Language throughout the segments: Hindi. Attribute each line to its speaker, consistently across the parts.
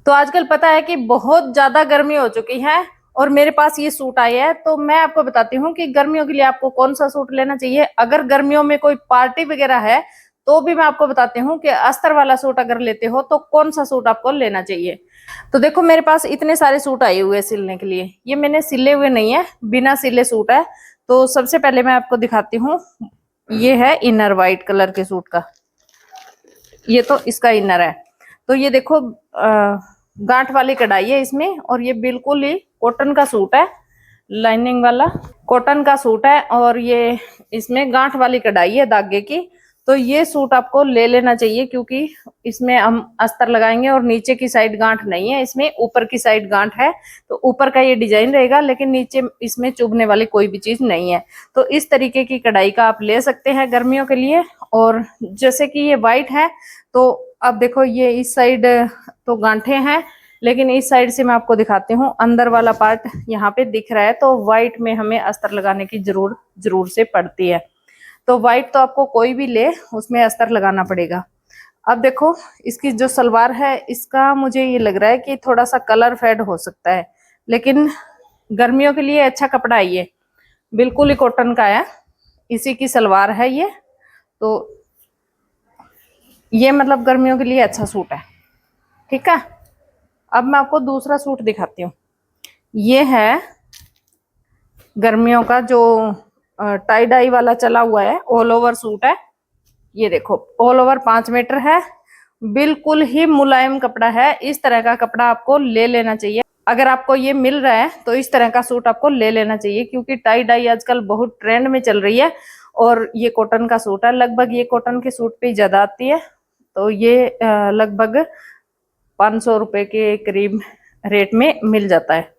Speaker 1: तो आजकल पता है कि बहुत ज्यादा गर्मी हो चुकी है और मेरे पास ये सूट आए हैं। तो मैं आपको बताती हूँ कि गर्मियों के लिए आपको कौन सा सूट लेना चाहिए। अगर गर्मियों में कोई पार्टी वगैरह है तो भी मैं आपको बताती हूँ कि अस्तर वाला सूट अगर लेते हो तो कौन सा सूट आपको लेना चाहिए। तो देखो मेरे पास इतने सारे सूट आए हुए हैं सिलने के लिए। ये मैंने सिले हुए नहीं है, बिना सिले सूट है। तो सबसे पहले मैं आपको दिखाती हूँ, ये है इनर व्हाइट कलर के सूट का। ये तो इसका इनर है। तो ये देखो गांठ वाली कढ़ाई है इसमें, और ये बिल्कुल ही कॉटन का सूट है, लाइनिंग वाला कॉटन का सूट है। और ये इसमें गांठ वाली कढ़ाई है धागे की। तो ये सूट आपको ले लेना चाहिए क्योंकि इसमें हम अस्तर लगाएंगे और नीचे की साइड गांठ नहीं है, इसमें ऊपर की साइड गांठ है। तो ऊपर का ये डिजाइन रहेगा लेकिन नीचे इसमें चुभने वाली कोई भी चीज नहीं है। तो इस तरीके की कढ़ाई का आप ले सकते हैं गर्मियों के लिए। और जैसे कि ये व्हाइट है तो अब देखो ये इस साइड तो गांठे हैं, लेकिन इस साइड से मैं आपको दिखाती हूँ, अंदर वाला पार्ट यहाँ पे दिख रहा है। तो व्हाइट में हमें अस्तर लगाने की जरूर से पड़ती है। तो व्हाइट तो आपको कोई भी ले उसमें अस्तर लगाना पड़ेगा। अब देखो इसकी जो सलवार है इसका मुझे ये लग रहा है कि थोड़ा सा कलर फेड हो सकता है, लेकिन गर्मियों के लिए अच्छा कपड़ा है ये, बिल्कुल ही कॉटन का है। इसी की सलवार है ये। तो ये मतलब गर्मियों के लिए अच्छा सूट है, ठीक है। अब मैं आपको दूसरा सूट दिखाती हूँ। ये है गर्मियों का जो टाई डाई वाला चला हुआ है, ऑल ओवर सूट है। ये देखो ऑल ओवर 5 मीटर है, बिल्कुल ही मुलायम कपड़ा है। इस तरह का कपड़ा आपको ले लेना चाहिए। अगर आपको ये मिल रहा है तो इस तरह का सूट आपको ले लेना चाहिए, क्योंकि टाई डाई आजकल बहुत ट्रेंड में चल रही है। और ये कॉटन का सूट है, लगभग ये कॉटन के सूट पे ज्यादा आती है। तो ये लगभग 500 रुपए के करीब रेट में मिल जाता है।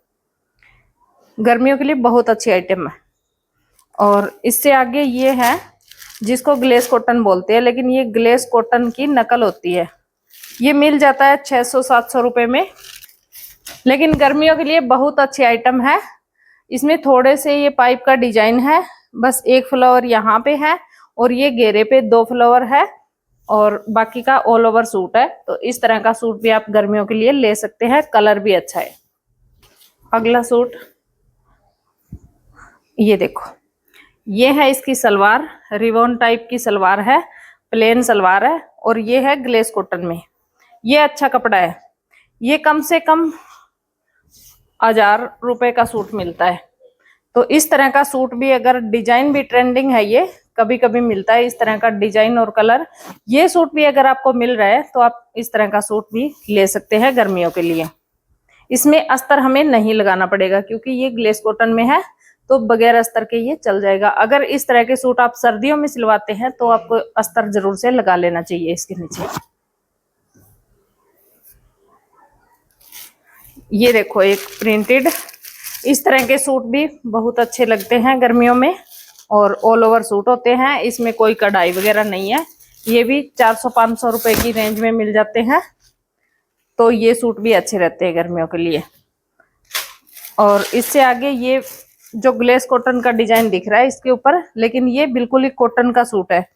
Speaker 1: गर्मियों के लिए बहुत अच्छी आइटम है। और इससे आगे ये है जिसको ग्लेस कॉटन बोलते हैं, लेकिन ये ग्लेस कॉटन की नकल होती है। ये मिल जाता है 600-700 रुपए में, लेकिन गर्मियों के लिए बहुत अच्छी आइटम है। इसमें थोड़े से ये पाइप का डिजाइन है, बस एक फ्लावर यहाँ पे है और ये घेरे पे 2 फ्लावर है, और बाकी का ऑल ओवर सूट है। तो इस तरह का सूट भी आप गर्मियों के लिए ले सकते हैं, कलर भी अच्छा है। अगला सूट ये देखो, ये है इसकी सलवार, रिबन टाइप की सलवार है, प्लेन सलवार है। और ये है ग्लेस कॉटन में। ये अच्छा कपड़ा है, ये कम से कम 1000 रुपए का सूट मिलता है। तो इस तरह का सूट भी, अगर डिजाइन भी ट्रेंडिंग है, ये कभी कभी मिलता है इस तरह का डिजाइन और कलर। ये सूट भी अगर आपको मिल रहा है तो आप इस तरह का सूट भी ले सकते हैं गर्मियों के लिए। इसमें अस्तर हमें नहीं लगाना पड़ेगा क्योंकि ये ग्लेस कॉटन में है, तो बगैर अस्तर के ये चल जाएगा। अगर इस तरह के सूट आप सर्दियों में सिलवाते हैं तो आपको अस्तर जरूर से लगा लेना चाहिए इसके नीचे। ये देखो एक प्रिंटेड, इस तरह के सूट भी बहुत अच्छे लगते हैं गर्मियों में, और ऑल ओवर सूट होते हैं, इसमें कोई कढ़ाई वगैरह नहीं है। ये भी 400-500 रुपए की रेंज में मिल जाते हैं। तो ये सूट भी अच्छे रहते हैं गर्मियों के लिए। और इससे आगे ये जो ग्लेस कॉटन का डिजाइन दिख रहा है इसके ऊपर, लेकिन ये बिल्कुल ही कॉटन का सूट है,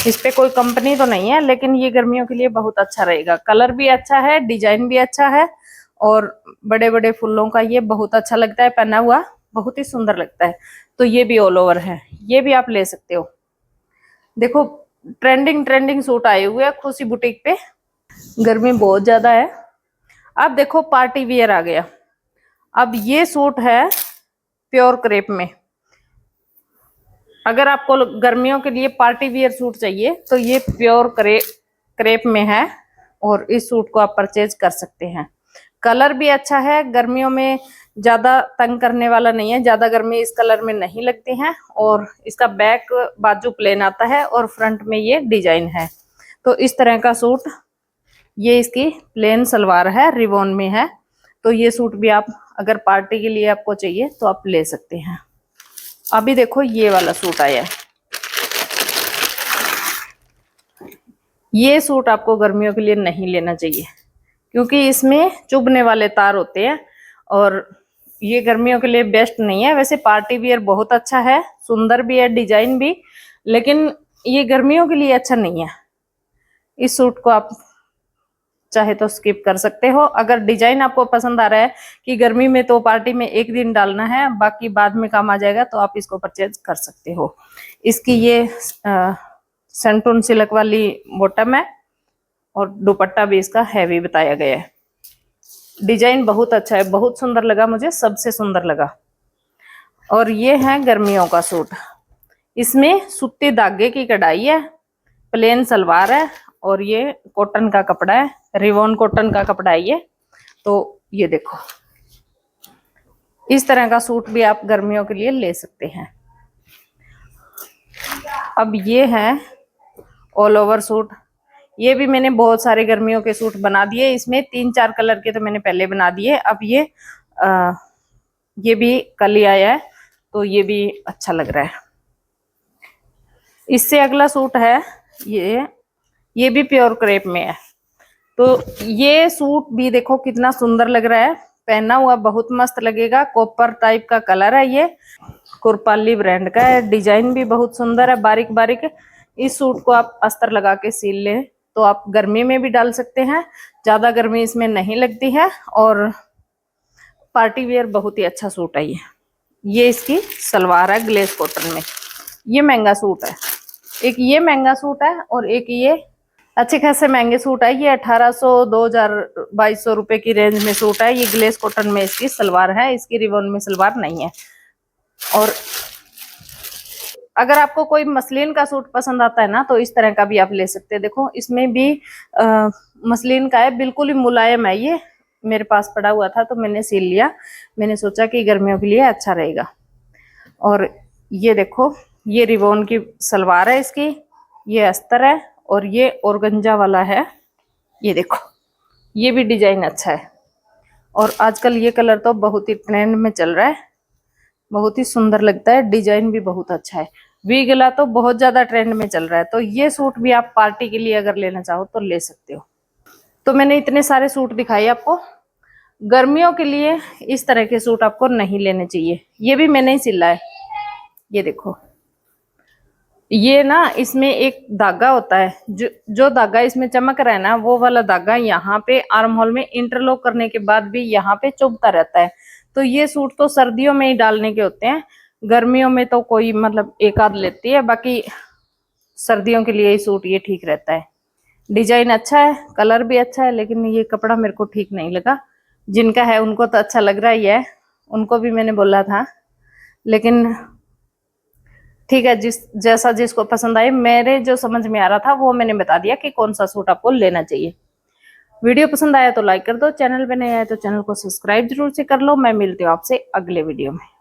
Speaker 1: इस पे कोई कंपनी तो नहीं है, लेकिन ये गर्मियों के लिए बहुत अच्छा रहेगा। कलर भी अच्छा है, डिजाइन भी अच्छा है, और बड़े बड़े फूलों का ये बहुत अच्छा लगता है, पहना हुआ बहुत ही सुंदर लगता है। तो ये भी ऑल ओवर है, ये भी आप ले सकते हो। देखो ट्रेंडिंग सूट आए हुए हैं खुशी बुटीक पे, गर्मी बहुत ज्यादा है। अब देखो पार्टी वियर आ गया। अब ये सूट है प्योर क्रेप में। अगर आपको गर्मियों के लिए पार्टी वियर सूट चाहिए तो ये प्योर क्रेप में है, और इस सूट को आप परचेज कर सकते हैं। कलर भी अच्छा है, गर्मियों में ज्यादा तंग करने वाला नहीं है, ज्यादा गर्मी इस कलर में नहीं लगती है। और इसका बैक बाजू प्लेन आता है और फ्रंट में ये डिजाइन है। तो इस तरह का सूट, ये इसकी प्लेन सलवार है, रिबन में है। तो ये सूट भी आप अगर पार्टी के लिए आपको चाहिए तो आप ले सकते हैं। अभी देखो ये वाला सूट आया है। ये सूट आपको गर्मियों के लिए नहीं लेना चाहिए क्योंकि इसमें चुभने वाले तार होते हैं, और ये गर्मियों के लिए बेस्ट नहीं है। वैसे पार्टी वियर बहुत अच्छा है, सुंदर भी है, डिजाइन भी, लेकिन ये गर्मियों के लिए अच्छा नहीं है। इस सूट को आप चाहे तो स्किप कर सकते हो। अगर डिजाइन आपको पसंद आ रहा है कि गर्मी में तो पार्टी में एक दिन डालना है, बाकी बाद में काम आ जाएगा, तो आप इसको परचेज कर सकते हो। इसकी ये सेंटून सिल्क वाली बॉटम है और दुपट्टा भी इसका हैवी बताया गया है। डिजाइन बहुत अच्छा है, बहुत सुंदर लगा मुझे, सबसे सुंदर लगा। और ये है गर्मियों का सूट, इसमें सूती धागे की कढ़ाई है, प्लेन सलवार है और ये कॉटन का कपड़ा है, रिवॉन कॉटन का कपड़ा है ये। तो ये देखो, इस तरह का सूट भी आप गर्मियों के लिए ले सकते हैं। अब ये है ऑल ओवर सूट, ये भी मैंने बहुत सारे गर्मियों के सूट बना दिए, इसमें 3-4 कलर के तो मैंने पहले बना दिए। अब ये भी कल ही आया है, तो ये भी अच्छा लग रहा है। इससे अगला सूट है ये भी प्योर क्रेप में है। तो ये सूट भी देखो कितना सुंदर लग रहा है, पहना हुआ बहुत मस्त लगेगा। कॉपर टाइप का कलर है, ये कुरपाली ब्रांड का है। डिजाइन भी बहुत सुंदर है, बारीक बारीक। इस सूट को आप अस्तर लगा के सील ले तो आप गर्मी में भी डाल सकते हैं, ज्यादा गर्मी इसमें नहीं लगती है। और पार्टी वेयर बहुत ही अच्छा सूट है ये इसकी सलवार है ग्लेस कॉटन में। ये महंगा सूट है, एक ये महंगा सूट है और एक ये अच्छे खासे महंगे सूट है। ये 1800, 2000, 2200 रुपए की रेंज में सूट है। ये ग्लेस कॉटन में इसकी सलवार है, इसकी रिबन में सलवार नहीं है। और अगर आपको कोई मसलिन का सूट पसंद आता है ना, तो इस तरह का भी आप ले सकते हैं। देखो इसमें भी मसलिन का है, बिल्कुल ही मुलायम है। ये मेरे पास पड़ा हुआ था तो मैंने सिल लिया, मैंने सोचा कि गर्मियों के लिए अच्छा रहेगा। और ये देखो, ये रिबन की सलवार है इसकी, ये अस्तर है और ये ऑर्गेन्जा वाला है। ये देखो, ये भी डिजाइन अच्छा है और आजकल ये कलर तो बहुत ही ट्रेंड में चल रहा है, बहुत ही सुंदर लगता है, डिजाइन भी बहुत अच्छा है। वी गला तो बहुत ज्यादा ट्रेंड में चल रहा है, तो ये सूट भी आप पार्टी के लिए अगर लेना चाहो तो ले सकते हो। तो मैंने इतने सारे सूट दिखाए आपको। गर्मियों के लिए इस तरह के सूट आपको नहीं लेने चाहिए। ये भी मैंने ही सिला है, ये देखो। ये ना इसमें एक धागा होता है, जो धागा इसमें चमक रहा है ना, वो वाला धागा यहाँ पे आर्म होल में इंटरलॉक करने के बाद भी यहाँ पे चुभता रहता है। तो ये सूट तो सर्दियों में ही डालने के होते हैं, गर्मियों में तो कोई मतलब एक आध लेती है, बाकी सर्दियों के लिए ही सूट ये ठीक रहता है। डिजाइन अच्छा है, कलर भी अच्छा है, लेकिन ये कपड़ा मेरे को ठीक नहीं लगा। जिनका है उनको तो अच्छा लग रहा ही है, उनको भी मैंने बोला था, लेकिन ठीक है, जैसा जिसको पसंद आए। मेरे जो समझ में आ रहा था वो मैंने बता दिया कि कौन सा सूट आपको लेना चाहिए। वीडियो पसंद आया तो लाइक कर दो, चैनल पे नए आए तो चैनल को सब्सक्राइब जरूर से कर लो। मैं मिलती हूँ आपसे अगले वीडियो में।